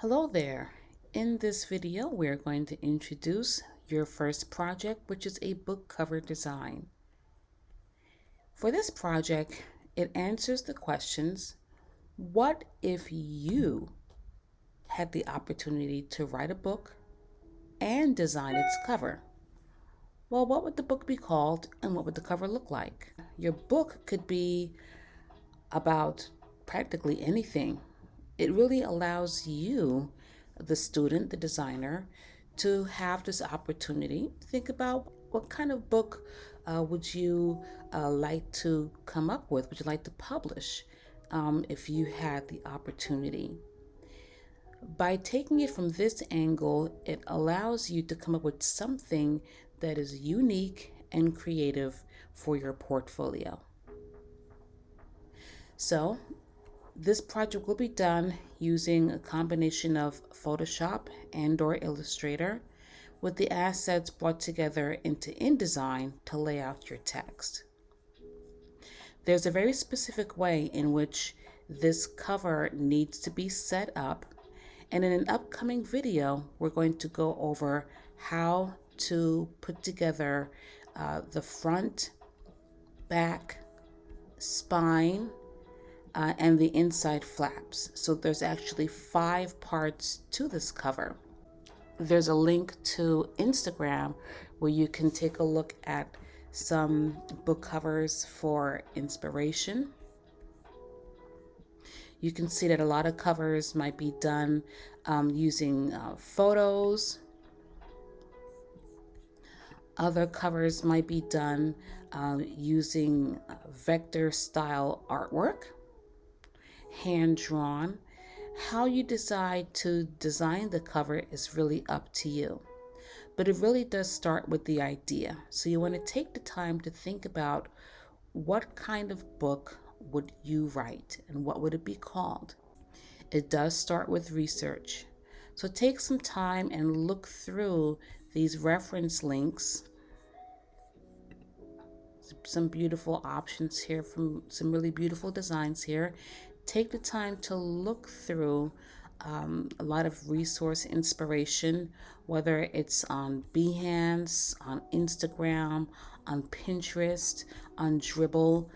Hello there. In this video, we're going to introduce your first project, which is a book cover design. For this project, it answers the questions, what if you had the opportunity to write a book and design its cover? Well, what would the book be called and what would the cover look like? Your book could be about practically anything. It really allows you, the student, the designer, to have this opportunity. Think about what kind of book would you like to come up with? Would you like to publish if you had the opportunity? By taking it from this angle, it allows you to come up with something that is unique and creative for your portfolio. So, this project will be done using a combination of Photoshop and/or Illustrator with the assets brought together into InDesign to lay out your text. There's a very specific way in which this cover needs to be set up, and in an upcoming video, we're going to go over how to put together the front, back, spine, and the inside flaps. So there's actually 5 parts to this cover. There's a link to Instagram where you can take a look at some book covers for inspiration. You can see that a lot of covers might be done using photos. Other covers might be done using vector style artwork, hand drawn. How you decide to design the cover is really up to you. But it really does start with the idea. So you want to take the time to think about what kind of book would you write and what would it be called? It does start with research. So take some time and look through these reference links. Some beautiful options here from some really beautiful designs here. Take the time to look through a lot of resource inspiration, whether it's on Behance, on Instagram, on Pinterest, on Dribbble.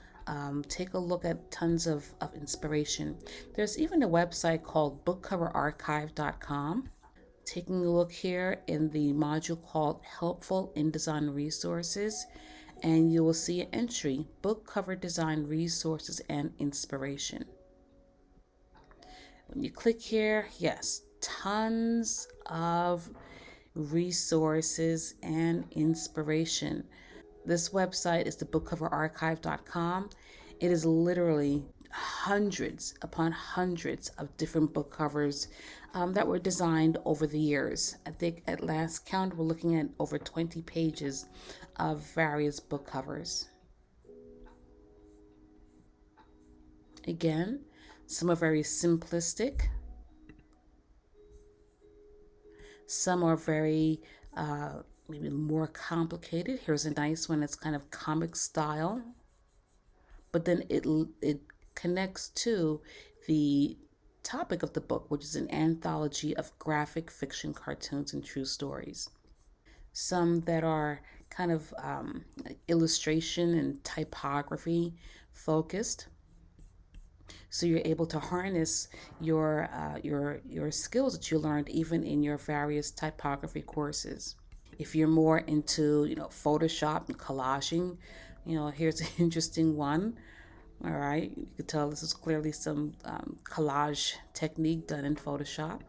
Take a look at tons of inspiration. There's even a website called bookcoverarchive.com. Taking a look here in the module called Helpful InDesign Resources, and you will see an entry, Book Cover Design Resources and Inspiration. When you click here, yes, tons of resources and inspiration. This website is the bookcoverarchive.com. It is literally hundreds upon hundreds of different book covers that were designed over the years. I think at last count, we're looking at over 20 pages of various book covers. Again, some are very simplistic. Some are very maybe more complicated. Here's a nice one that's kind of comic style, but then it connects to the topic of the book, which is an anthology of graphic fiction cartoons and true stories. Some that are kind of illustration and typography focused. So you're able to harness your skills that you learned even in your various typography courses. If you're more into Photoshop and collaging, here's an interesting one. All right, you can tell this is clearly some collage technique done in Photoshop.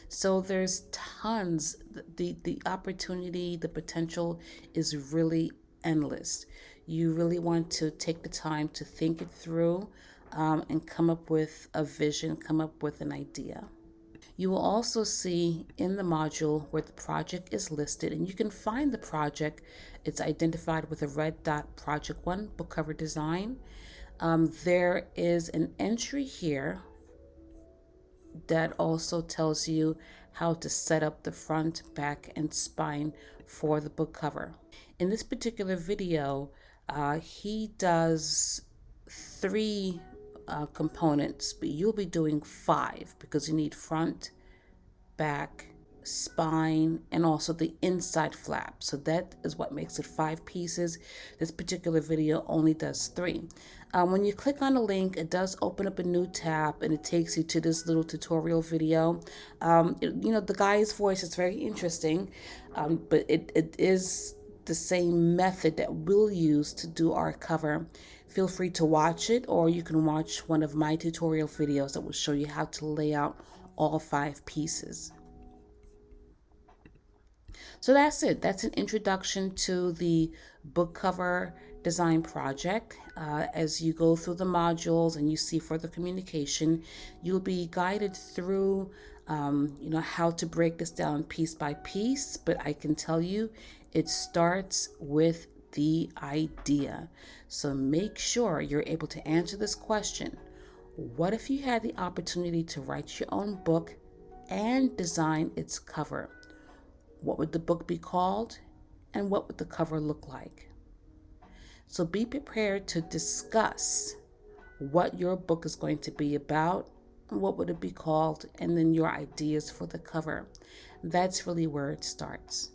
So there's tons. The opportunity, the potential is really endless. You really want to take the time to think it through and come up with a vision, come up with an idea. You will also see in the module where the project is listed, and you can find the project. It's identified with a red dot, Project 1, Book Cover Design. There is an entry here that also tells you how to set up the front, back, and spine for the book cover. In this particular video, he does 3 components, but you'll be doing 5 because you need front, back, spine, and also the inside flap. So that is what makes it 5 pieces. This particular video only does 3. When you click on the link, it does open up a new tab and it takes you to this little tutorial video. The guy's voice is very interesting, but it is the same method that we'll use to do our cover. Feel free to watch it, or you can watch one of my tutorial videos that will show you how to lay out all 5 pieces. So that's it. That's an introduction to the book cover design project. As you go through the modules and you see further communication, you'll be guided through how to break this down piece by piece. But I can tell you, it starts with the idea. So make sure you're able to answer this question. What if you had the opportunity to write your own book and design its cover? What would the book be called, and what would the cover look like? So be prepared to discuss what your book is going to be about, what would it be called, and then your ideas for the cover. That's really where it starts.